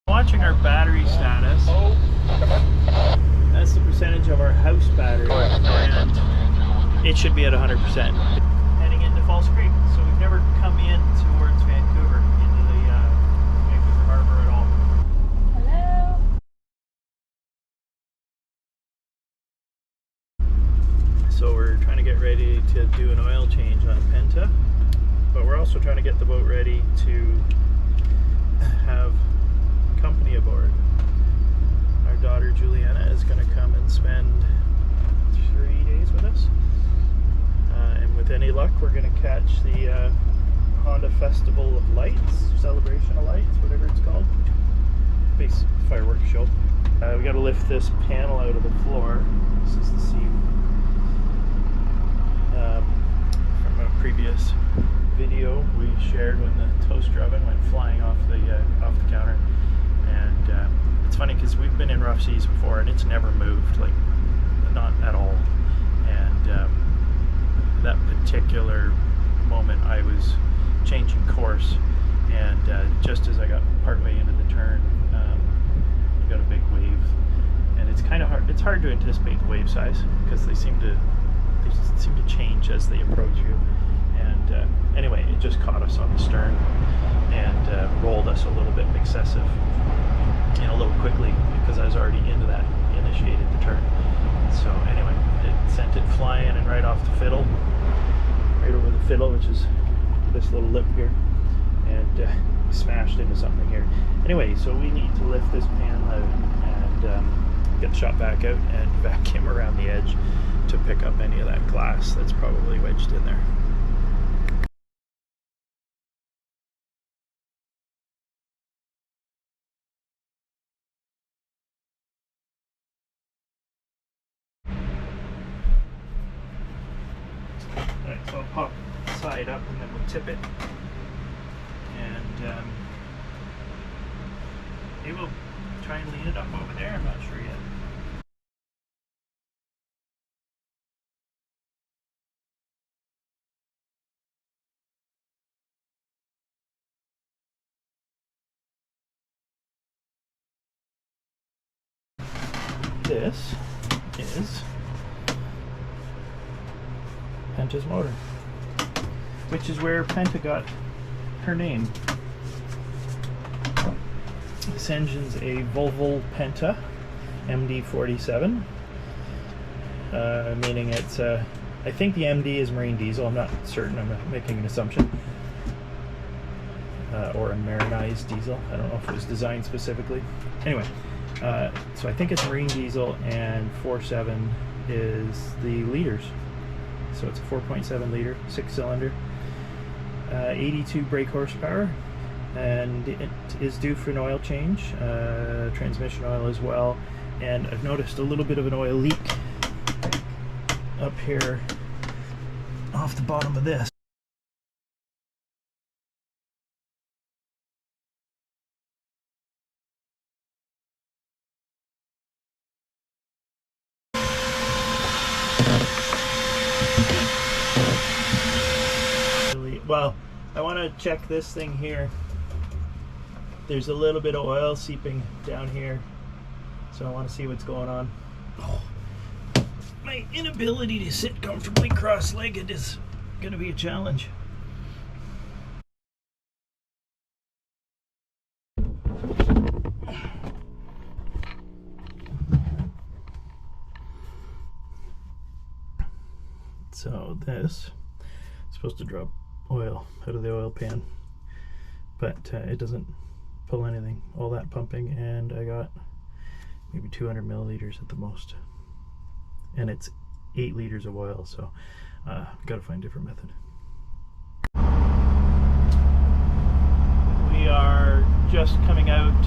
Watching our battery status. That's the percentage of our house battery, and it should be at 100%. Heading into False Creek, so we've never come in towards Vancouver, into the Vancouver Harbor at all. Hello. So we're trying to get ready to do an oil change on Penta, but we're also trying to get the boat ready to have company aboard. Our daughter Julianna is going to come and spend 3 days with us, and with any luck we're going to catch the Honda Festival of Lights, Celebration of Lights, whatever it's called, big fireworks show. We got to lift this panel out of the floor. This is the seam from a previous video we shared when the toaster oven went flying off the counter. And it's funny because we've been in rough seas before and it's never moved, like not at all. And that particular moment I was changing course, and just as I got partway into the turn, you got a big wave, and it's kind of hard. It's hard to anticipate the wave size because they seem to change as they approach you. And anyway, it just caught us on the stern and rolled us a little bit excessive, a little quickly, because I was already into that, initiated the turn. So anyway, it sent it flying and right off the fiddle, right over the fiddle, which is this little lip here, and smashed into something here. Anyway, so we need to lift this panel out and get the shot back out and vacuum around the edge to pick up any of that glass that's probably wedged in there. Alright, so I'll pop the side up and then we'll tip it, and maybe we'll try and lean it up over there, I'm not sure yet. This is Penta's motor, which is where Penta got her name. This engine's a Volvo Penta MD47, meaning it's I think the MD is marine diesel. I'm not certain, I'm making an assumption, or a marinized diesel. I don't know if it was designed specifically. Anyway, so I think it's marine diesel, and 4.7 is the liters. So it's a 4.7 liter, 6-cylinder, 82 brake horsepower, and it is due for an oil change, transmission oil as well. And I've noticed a little bit of an oil leak up here off the bottom of this. Well, I want to check this thing here. There's a little bit of oil seeping down here, so I want to see what's going on. Oh, my inability to sit comfortably cross-legged is going to be a challenge. So this is supposed to drop oil out of the oil pan, but it doesn't pull anything, all that pumping, and I got maybe 200 milliliters at the most, and it's 8 liters of oil, so gotta find a different method. We are just coming out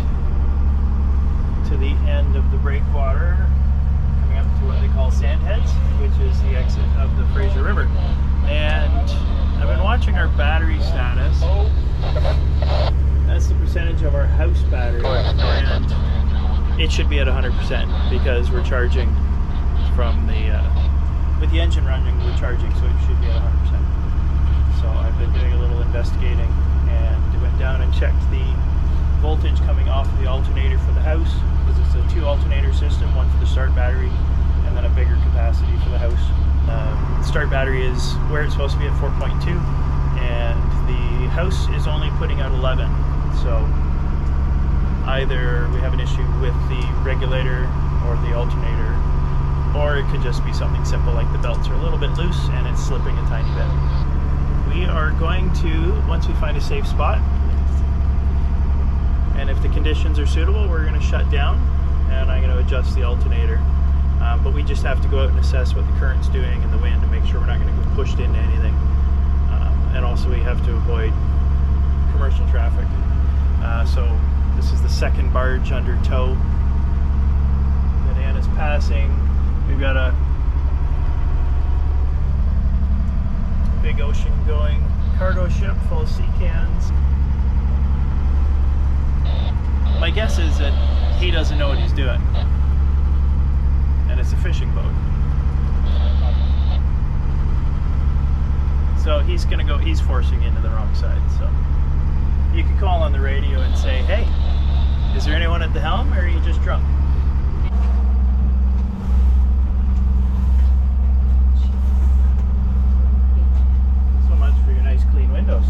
to the end of the breakwater, coming up to what they call Sandheads, which is the exit of the Fraser River. And I've been watching our battery status. That's the percentage of our house battery, and it should be at 100% because we're charging from the with the engine running, we're charging, so it should be at 100%. So I've been doing a little investigating and went down and checked the voltage coming off of the alternator for the house, because it's a 2 alternator system, one for the start battery and then a bigger capacity for the house. The start battery is where it's supposed to be at 4.2, and the house is only putting out 11. So either we have an issue with the regulator or the alternator, or it could just be something simple like the belts are a little bit loose and it's slipping a tiny bit. We are going to, once we find a safe spot, and if the conditions are suitable, we're going to shut down and I'm going to adjust the alternator. But we just have to go out and assess what the current's doing and the wind to make sure we're not going to get pushed into anything. And also we have to avoid commercial traffic. So this is the second barge under tow that Anna's passing. We've got a big ocean going cargo ship full of sea cans. My guess is that he doesn't know what he's doing, and it's a fishing boat. So he's forcing into the wrong side. So you can call on the radio and say, hey, is there anyone at the helm, or are you just drunk? So much for your nice clean windows.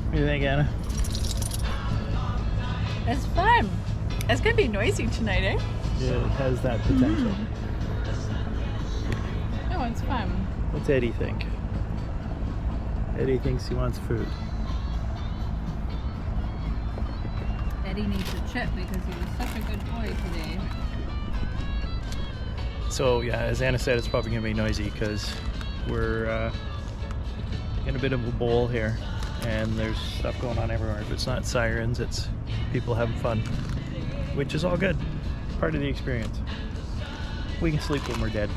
What do you think, Anna? It's fun. It's gonna be noisy tonight, eh? Yeah, it has that potential. No, it's fun. What's Eddie think? Eddie thinks he wants food. Eddie needs a chip because he was such a good boy today. So yeah, as Anna said, it's probably gonna be noisy because we're in a bit of a bowl here. And there's stuff going on everywhere. But it's not sirens, it's people having fun, which is all good. Part of the experience. We can sleep when we're dead.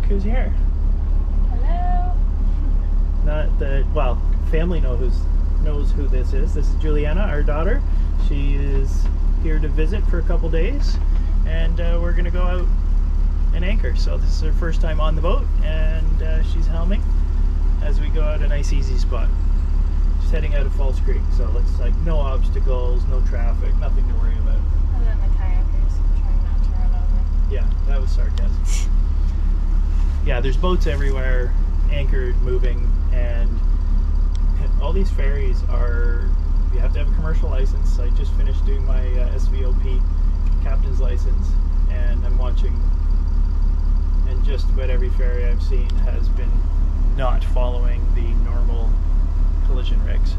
Who's here? Hello. Not the, well, family knows who this is. This is Julianna, our daughter. She is here to visit for a couple days, and we're gonna go out and anchor. So this is her first time on the boat, and she's helming as we go out a nice easy spot. Just heading out of Falls Creek, so it's like no obstacles, no traffic, nothing to worry about. Other than the kayakers trying not to run over. Yeah, that was sarcasm. Yeah, there's boats everywhere, anchored, moving, and all these ferries are, you have to have a commercial license. I just finished doing my SVOP captain's license, and I'm watching, and just about every ferry I've seen has been not following the normal collision regs.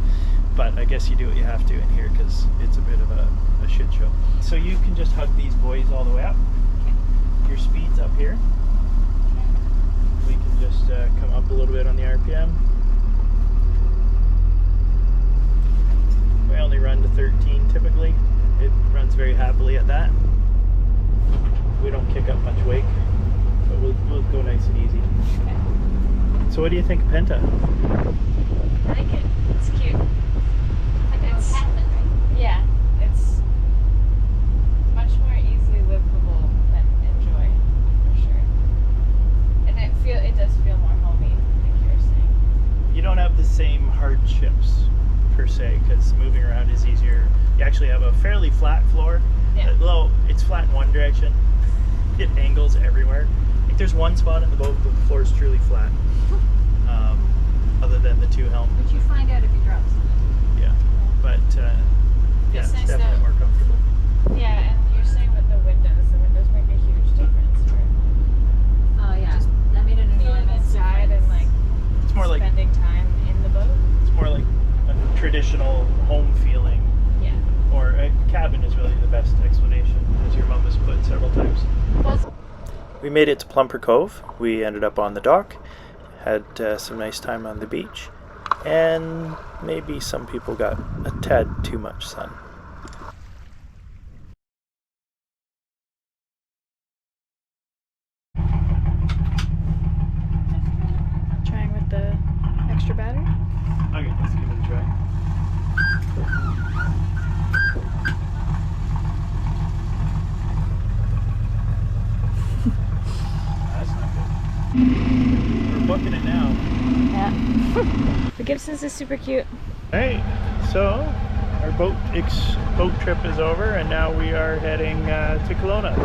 But I guess you do what you have to in here because it's a bit of a shit show. So you can just hug these boys all the way up. Okay. Your speed's up here. We can just come up a little bit on the RPM. We only run to 13 think of Penta? I like it. It's cute. It's cabin, right? Yeah, it's much more easily livable than Enjoy, for sure. And it does feel more homey, like you were saying. You don't have the same hardships per se, because moving around is easier. You actually have a fairly flat floor. Yeah. Well, it's flat in one direction. It angles everywhere. Like there's one spot in the boat where the floor is truly flat. Other than the two helm. Which you find out if you drop something. Yeah. But yeah, It's it's nice definitely though. more comfortable. Yeah, and you're saying with the windows make a huge difference for Oh yeah. Just That made an being enormous inside and like It's more like spending time in the boat. it's more like a traditional home feeling, Yeah. or a cabin is really the best explanation, as your mom has put several times. We made it to Plumper Cove. We ended up on the dock, had some nice time on the beach, and maybe some people got a tad too much sun. Trying with the extra battery. Okay, let's give it a try. That's not good. We're booking it now. Yeah. The Gibson's is super cute. Alright, so our boat trip is over, and now we are heading to Kelowna.